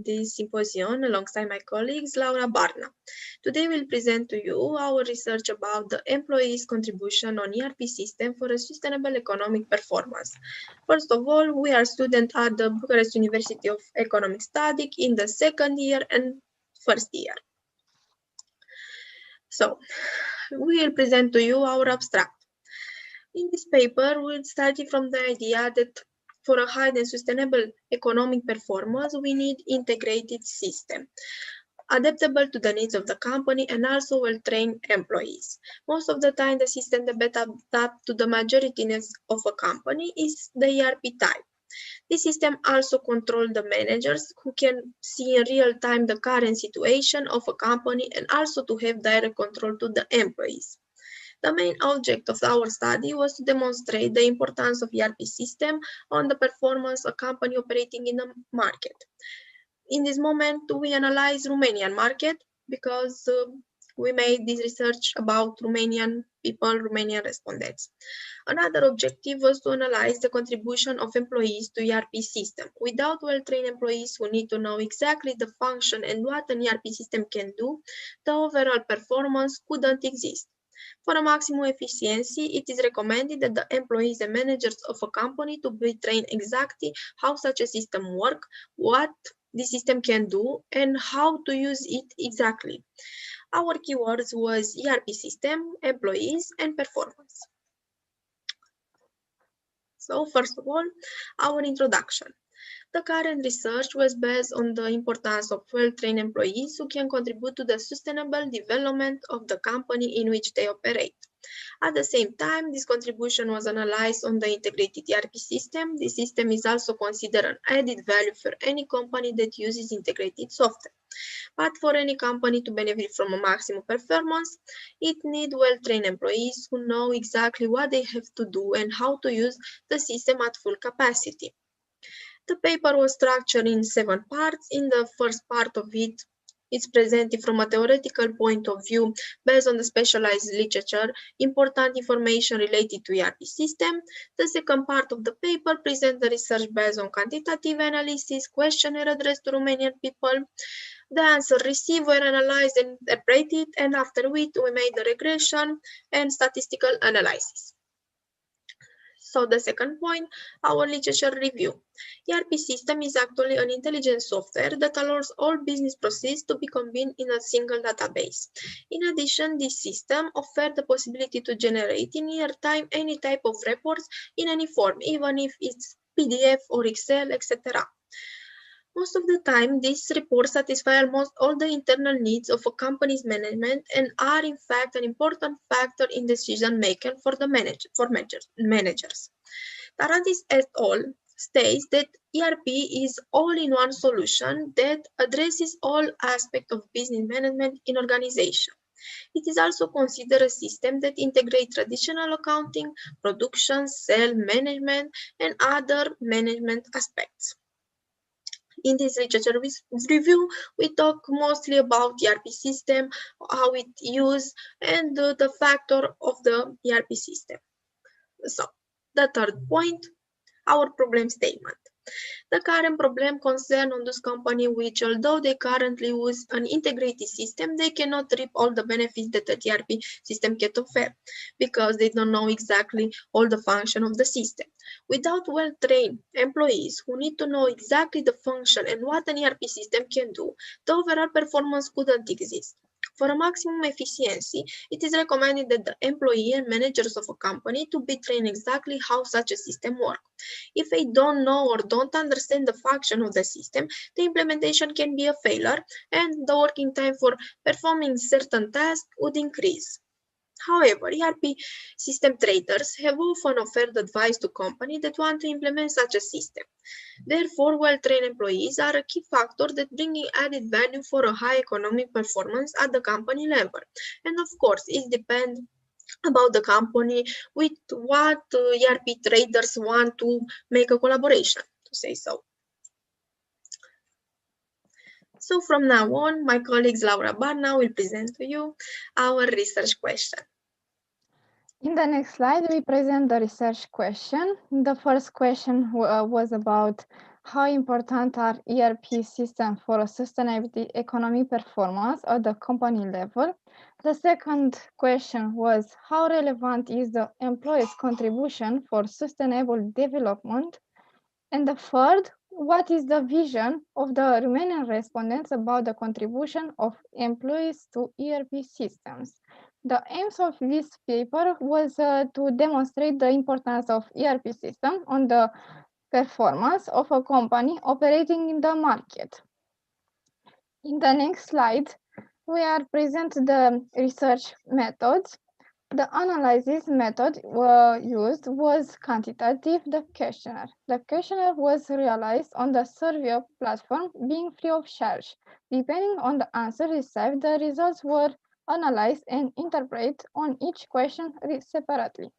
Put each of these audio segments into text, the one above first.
this symposium alongside my colleagues Laura Barna. Today we'll present to you our research about the employees' contribution on ERP system for a sustainable economic performance. First of all, we are students at the Bucharest University of Economic Studies in the second year and first year. So, we will present to you our abstract. In this paper, we'll start from the idea that for a high and sustainable economic performance, we need integrated system, adaptable to the needs of the company and also well-trained employees. Most of the time, the system that better adapt to the majority needs of a company is the ERP type. This system also controls the managers who can see in real time the current situation of a company and also to have direct control to the employees. The main object of our study was to demonstrate the importance of ERP system on the performance of a company operating in the market. In this moment, we analyze Romanian market because we made this research about Romanian people, Romanian respondents. Another objective was to analyze the contribution of employees to ERP system. Without well-trained employees who need to know exactly the function and what an ERP system can do, the overall performance couldn't exist. For a maximum efficiency, it is recommended that the employees and managers of a company to be trained exactly how such a system works, what the system can do, and how to use it exactly. Our keywords was ERP system, employees, and performance. So first of all, our introduction. The current research was based on the importance of well-trained employees who can contribute to the sustainable development of the company in which they operate. At the same time, this contribution was analyzed on the integrated ERP system. This system is also considered an added value for any company that uses integrated software. But for any company to benefit from a maximum performance, it needs well-trained employees who know exactly what they have to do and how to use the system at full capacity. The paper was structured in 7 parts. In the first part of it, it's presented from a theoretical point of view based on the specialized literature, important information related to ERP system. The second part of the paper presents the research based on quantitative analysis, questionnaire addressed to Romanian people. The answers received were analyzed and interpreted, and after which we made the regression and statistical analysis. So the second point, our literature review. ERP system is actually an intelligent software that allows all business processes to be combined in a single database. In addition, this system offers the possibility to generate in near time any type of reports in any form, even if it's PDF or Excel, etc. Most of the time, these reports satisfy almost all the internal needs of a company's management and are in fact an important factor in decision making for the managers. Tarantis et al. States that ERP is all-in-one solution that addresses all aspects of business management in organization. It is also considered a system that integrates traditional accounting, production, sales management, and other management aspects. In this literature review, we talk mostly about ERP system, how it used, and the factor of the ERP system. So, the third point, our problem statement. The current problem concerns on those companies which, although they currently use an integrated system, they cannot reap all the benefits that the ERP system can offer because they don't know exactly all the function of the system. Without well-trained employees who need to know exactly the function and what an ERP system can do, the overall performance couldn't exist. For a maximum efficiency, it is recommended that the employee and managers of a company to be trained exactly how such a system works. If they don't know or don't understand the function of the system, the implementation can be a failure and the working time for performing certain tasks would increase. However, ERP system traders have often offered advice to companies that want to implement such a system. Therefore, well-trained employees are a key factor that bringing added value for a high economic performance at the company level. And of course, it depends about the company with what ERP traders want to make a collaboration, to say so. So from now on, my colleagues Laura Barna will present to you our research question. In the next slide, we present the research question. The first question was about how important are ERP systems for a sustainable economy performance at the company level. The second question was, how relevant is the employee's contribution for sustainable development? And the third, what is the vision of the remaining respondents about the contribution of employees to ERP systems? The aims of this paper was to demonstrate the importance of ERP system on the performance of a company operating in the market. In the next slide, we are present the research methods. The analysis method used was quantitative the questionnaire. The questionnaire was realized on the survey platform being free of charge. Depending on the answer received, the results were analyzed and interpreted on each question separately.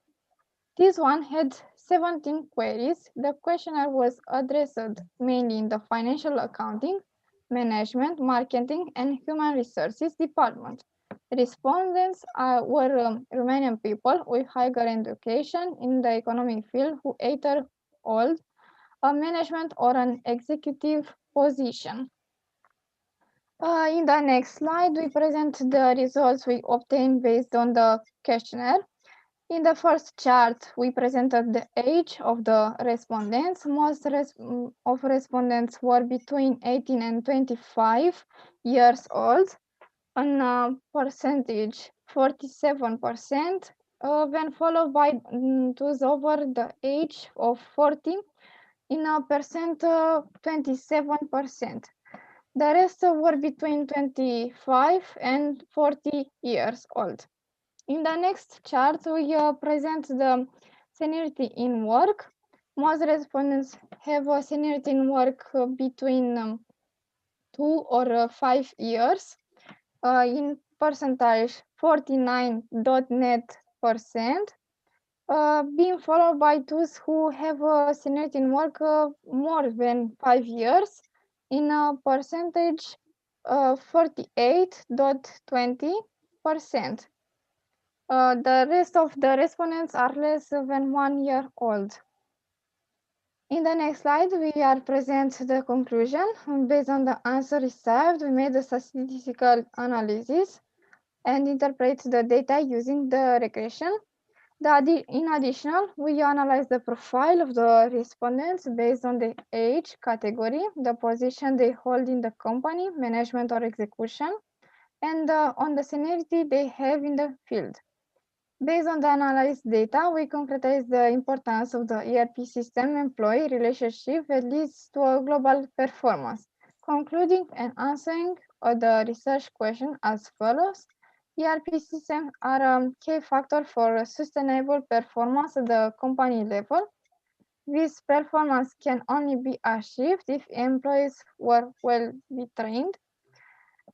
This one had 17 queries. The questionnaire was addressed mainly in the financial accounting, management, marketing, and human resources department. Respondents were Romanian people with higher education in the economic field who either hold a management or an executive position. In the next slide, we present the results we obtained based on the questionnaire. In the first chart, we presented the age of the respondents. Most of respondents were between 18 and 25 years old. On percentage, 47%, then followed by those over the age of 40, in a percent, 27%. The rest were between 25 and 40 years old. In the next chart, we present the seniority in work. Most respondents have a seniority in work between 2 or 5 years. In percentage, 49.net%, being followed by those who have a seniority in work more than 5 years. In a percentage, 48.20%. The rest of the respondents are less than 1 year old. In the next slide, we are present the conclusion. Based on the answer received, we made a statistical analysis and interpret the data using the regression. In addition, we analyze the profile of the respondents based on the age category, the position they hold in the company, management or execution, and on the seniority they have in the field. Based on the analyzed data, we concretize the importance of the ERP system-employee relationship that leads to a global performance. Concluding and answering the research question as follows. ERP systems are a key factor for sustainable performance at the company level. This performance can only be achieved if employees were well trained.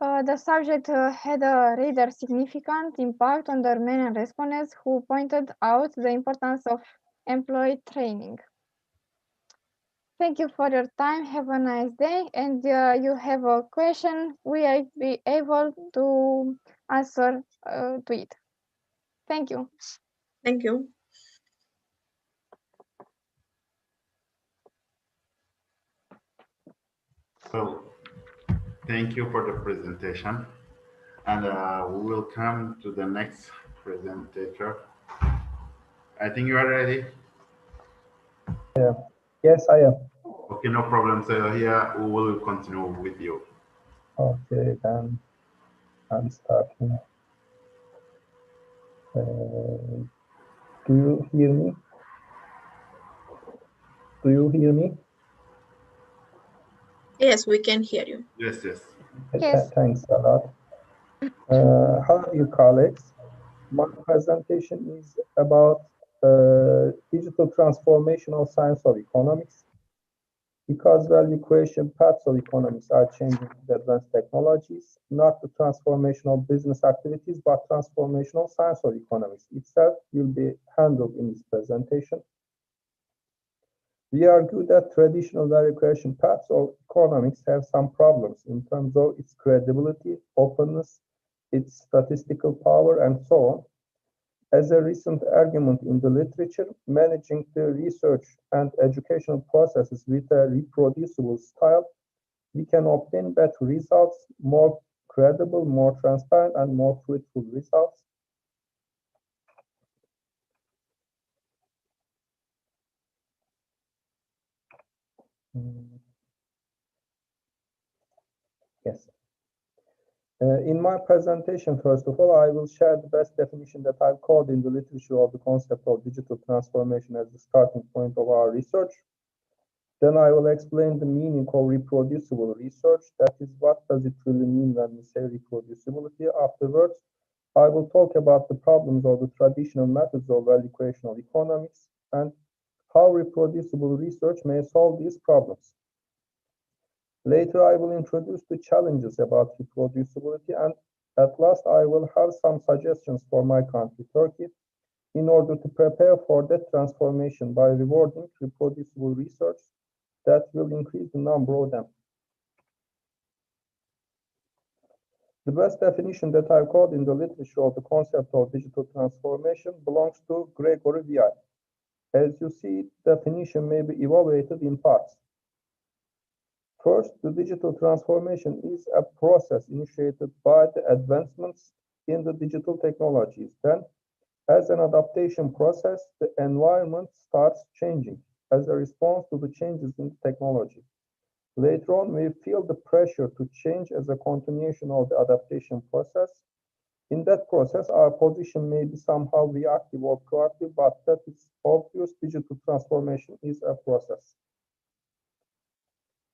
The subject had a rather significant impact on the Romanian respondents who pointed out the importance of employee training. Thank you for your time. Have a nice day. And you have a question, we will be able to answer to it. Thank you. Thank you. So, thank you for the presentation. And we will come to the next presenter. I think you are ready. Yeah. Yes, I am. Okay, no problem. So here we will continue with you. Okay, then I'm starting. Do you hear me? Do you hear me? Yes, we can hear you. Yes, yes. Yes. Thanks a lot. Hello, dear colleagues. My presentation is about digital transformation of science of economics. Because value creation paths of economics are changing with advanced technologies, not the transformational business activities, but transformational science of economics itself will be handled in this presentation. We argue that traditional value creation paths of economics have some problems in terms of its credibility, openness, its statistical power, and so on. As a recent argument in the literature, managing the research and educational processes with a reproducible style, we can obtain better results, more credible, more transparent, and more fruitful results. Yes. In my presentation, first of all, I will share the best definition that I've called in the literature of the concept of digital transformation as the starting point of our research. Then I will explain the meaning of reproducible research. That is, what does it really mean when we say reproducibility? Afterwards, I will talk about the problems of the traditional methods of value creation of economics and how reproducible research may solve these problems. Later, I will introduce the challenges about reproducibility, and at last, I will have some suggestions for my country, Turkey, in order to prepare for that transformation by rewarding reproducible research that will increase the number of them. The best definition that I've called in the literature of the concept of digital transformation belongs to Gregory Vi. As you see, definition may be evaluated in parts. First, the digital transformation is a process initiated by the advancements in the digital technologies. Then, as an adaptation process, the environment starts changing as a response to the changes in technology. Later on, we feel the pressure to change as a continuation of the adaptation process. In that process, our position may be somehow reactive or proactive, but that is obvious. Digital transformation is a process.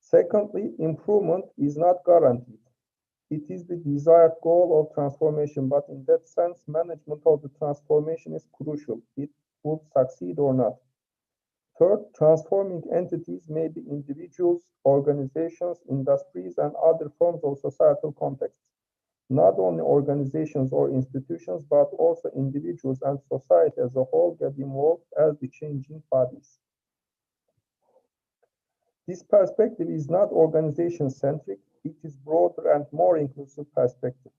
Secondly, improvement is not guaranteed. It is the desired goal of transformation, but in that sense, management of the transformation is crucial. It would succeed or not. Third, transforming entities may be individuals, organizations, industries, and other forms of societal contexts. Not only organizations or institutions, but also individuals and society as a whole get involved as the changing bodies. This perspective is not organization-centric, it is broader and more inclusive perspective.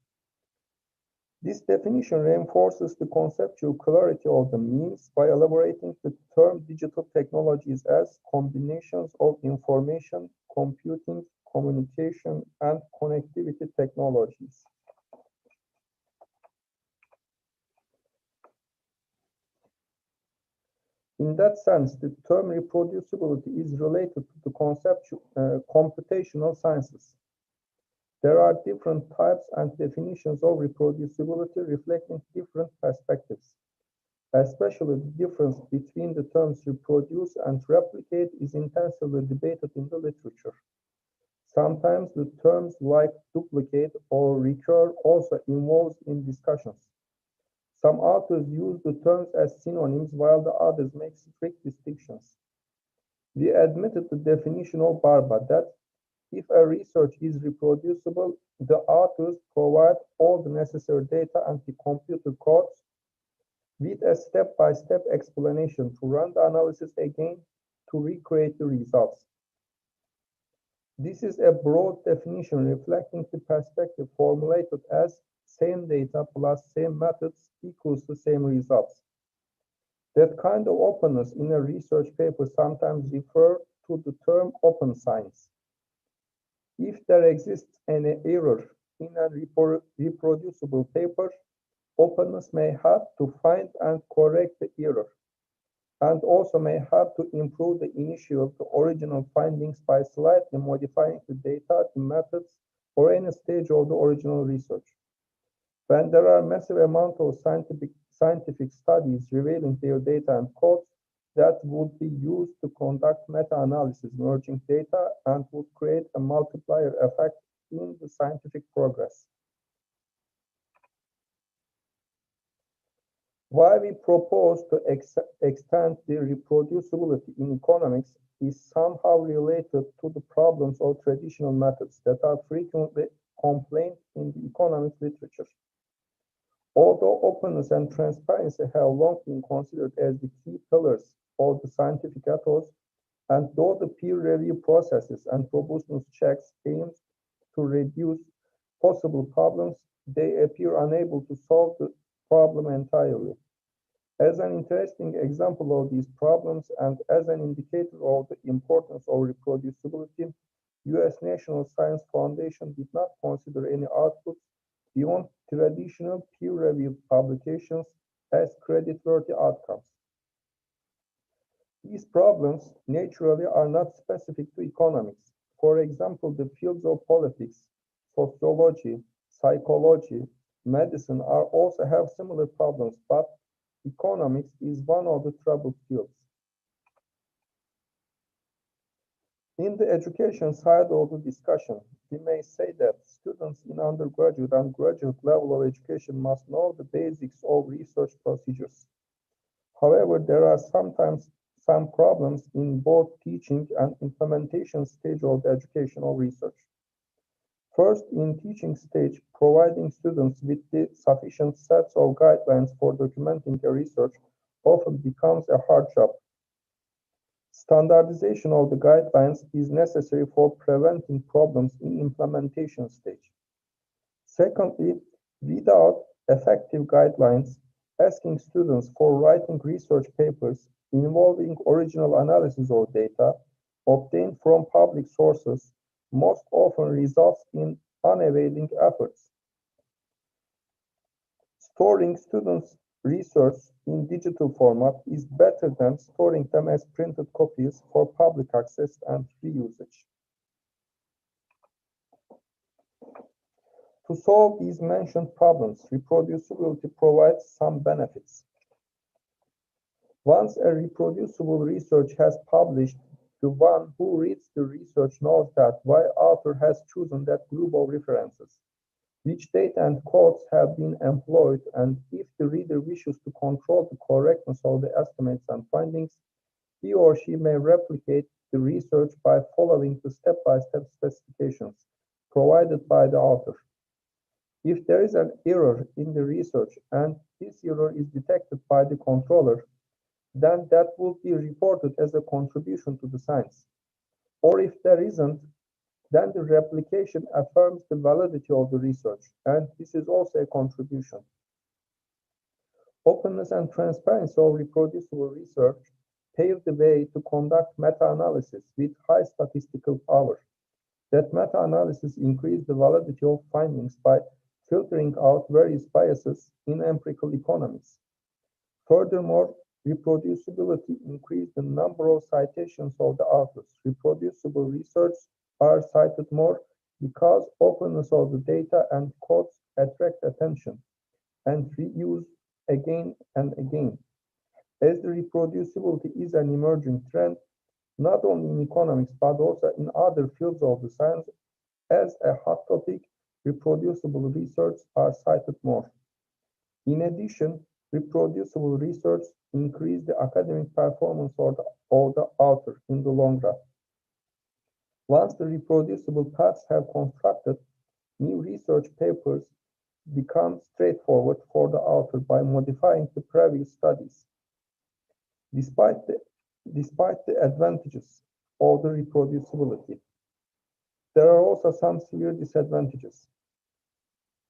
This definition reinforces the conceptual clarity of the means by elaborating the term digital technologies as combinations of information, computing, communication, and connectivity technologies. In that sense, the term reproducibility is related to the computational sciences. There are different types and definitions of reproducibility reflecting different perspectives. Especially the difference between the terms reproduce and replicate is intensively debated in the literature. Sometimes the terms like duplicate or recur also involved in discussions. Some authors use the terms as synonyms while the others make strict distinctions. We admitted the definition of Barba that if a research is reproducible, the authors provide all the necessary data and the computer codes with a step-by-step explanation to run the analysis again to recreate the results. This is a broad definition reflecting the perspective formulated as same data plus same methods equals the same results. That kind of openness in a research paper sometimes refers to the term open science. If there exists an error in a reproducible paper, openness may help to find and correct the error, and also may help to improve the initial to original findings by slightly modifying the data, the methods, or any stage of the original research. When there are massive amounts of scientific studies revealing their data and codes, that would be used to conduct meta-analysis merging data and would create a multiplier effect in the scientific progress. Why we propose to extend the reproducibility in economics is somehow related to the problems of traditional methods that are frequently complained in the economic literature. Although openness and transparency have long been considered as the key pillars of the scientific ethos, and though the peer review processes and robustness checks aim to reduce possible problems, they appear unable to solve the problem entirely. As an interesting example of these problems and as an indicator of the importance of reproducibility, U.S. National Science Foundation did not consider any outputs beyond traditional peer-reviewed publications as creditworthy outcomes. These problems naturally are not specific to economics. For example, the fields of politics, sociology, psychology, medicine are also have similar problems, but economics is one of the troubled fields. In the education side of the discussion, we may say that students in undergraduate and graduate level of education must know the basics of research procedures. However, there are sometimes some problems in both teaching and implementation stage of the educational research. First, in teaching stage, providing students with the sufficient sets of guidelines for documenting a research often becomes a hard job. Standardization of the guidelines is necessary for preventing problems in implementation stage. Secondly, without effective guidelines, asking students for writing research papers involving original analysis of data obtained from public sources most often results in unavailing efforts. Storing students' research in digital format is better than storing them as printed copies for public access and reusage. To solve these mentioned problems, reproducibility provides some benefits. Once a reproducible research has published, the one who reads the research knows that why author has chosen that group of references, which data and codes have been employed, and if the reader wishes to control the correctness of the estimates and findings, he or she may replicate the research by following the step-by-step specifications provided by the author. If there is an error in the research and this error is detected by the controller, then that will be reported as a contribution to the science. Or if there isn't, then the replication affirms the validity of the research, and this is also a contribution. Openness and transparency of reproducible research pave the way to conduct meta-analysis with high statistical power. That meta-analysis increases the validity of findings by filtering out various biases in empirical economics. Furthermore, reproducibility increases the number of citations of the authors. Reproducible research are cited more because openness of the data and codes attract attention and reuse again and again. As the reproducibility is an emerging trend, not only in economics but also in other fields of the science, as a hot topic, reproducible research are cited more. In addition, reproducible research increases the academic performance of the author in the long run. Once the reproducible paths have constructed, new research papers become straightforward for the author by modifying the previous studies. Despite the advantages of the reproducibility, there are also some severe disadvantages.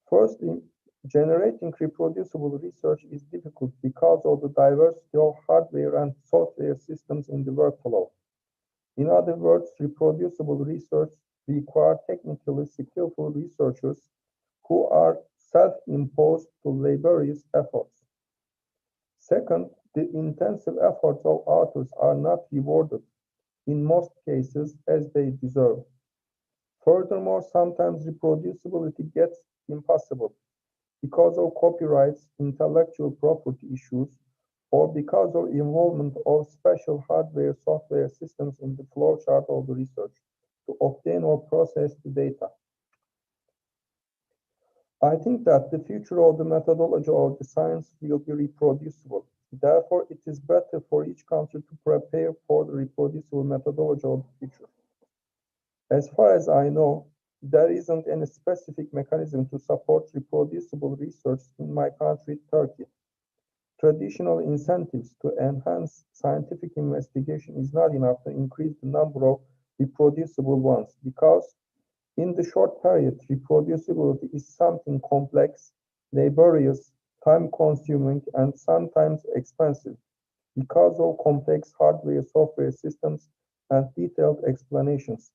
Firstly, generating reproducible research is difficult because of the diversity of hardware and software systems in the workflow. In other words, reproducible research requires technically skillful researchers who are self-imposed to laborious efforts. Second, the intensive efforts of authors are not rewarded, in most cases, as they deserve. Furthermore, sometimes reproducibility gets impossible because of copyrights, intellectual property issues, or because of involvement of special hardware software systems in the flowchart of the research to obtain or process the data. I think that the future of the methodology of the science will be reproducible. Therefore, it is better for each country to prepare for the reproducible methodology of the future. As far as I know, there isn't any specific mechanism to support reproducible research in my country, Turkey. Traditional incentives to enhance scientific investigation is not enough to increase the number of reproducible ones because in the short period, reproducibility is something complex, laborious, time-consuming, and sometimes expensive because of complex hardware-software systems and detailed explanations.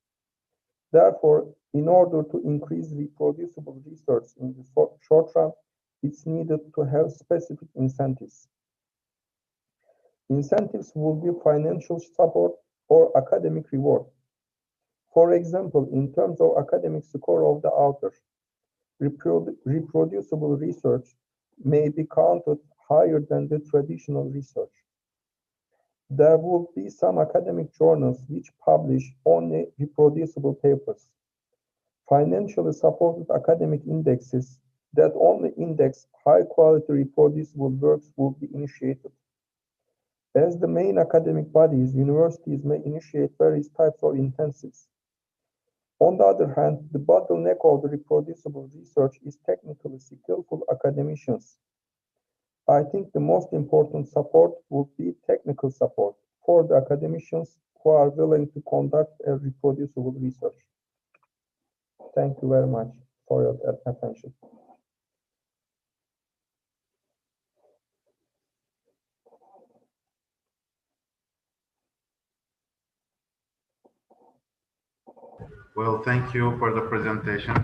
Therefore, in order to increase reproducible research in the short run, it's needed to have specific incentives. Incentives will be financial support or academic reward. For example, in terms of academic score of the author, reproducible research may be counted higher than the traditional research. There will be some academic journals which publish only reproducible papers. Financially supported academic indexes that only index high-quality reproducible works will be initiated. As the main academic bodies, universities may initiate various types of intensives. On the other hand, the bottleneck of the reproducible research is technically skillful academicians. I think the most important support would be technical support for the academicians who are willing to conduct a reproducible research. Thank you very much for your attention. Well, thank you for the presentation.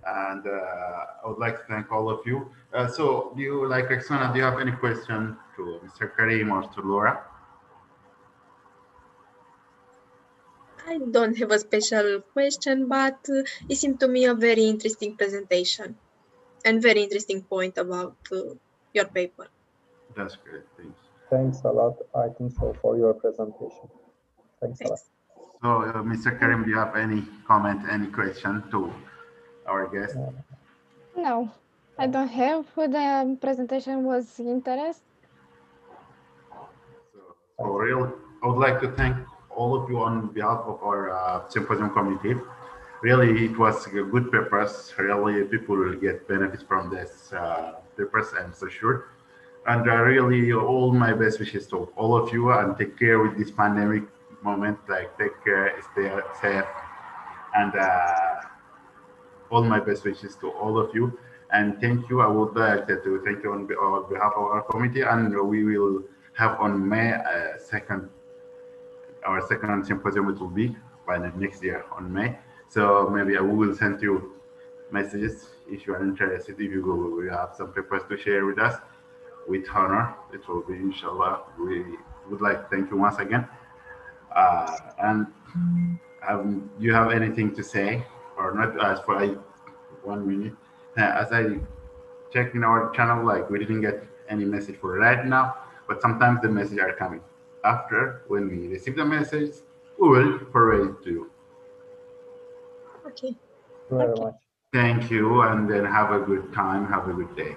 And I would like to thank all of you. So do you, like Roxana, do you have any question to Mr. Karim or to Laura? I don't have a special question, but it seemed to me a very interesting presentation and very interesting point about your paper. That's great, thanks. Thanks a lot, I think so, for your presentation. Thanks a lot. So, Mr. Karim, do you have any comment, any question to our guest? No, I don't have. The presentation was interesting. So real, I would like to thank all of you on behalf of our symposium committee. Really, it was a good papers. Really, people will get benefits from this papers, I'm so sure. And really, all my best wishes to all of you, and take care with this pandemic moment. Like, take care, stay safe, and all my best wishes to all of you. And thank you. I would like to thank you on behalf of our committee, and we will have on May 2nd, our second symposium. It will be by the next year on May. So maybe I will send you messages if you are interested. If you have some papers to share with us, with honor, it will be, inshallah. We would like to thank you once again. And do you have anything to say or not? As for 1 minute, as I checked in our channel, like, we didn't get any message for right now, but sometimes the messages are coming. After, when we receive the message, we will forward it to you. Okay. Very much. Thank you, and then have a good time, have a good day.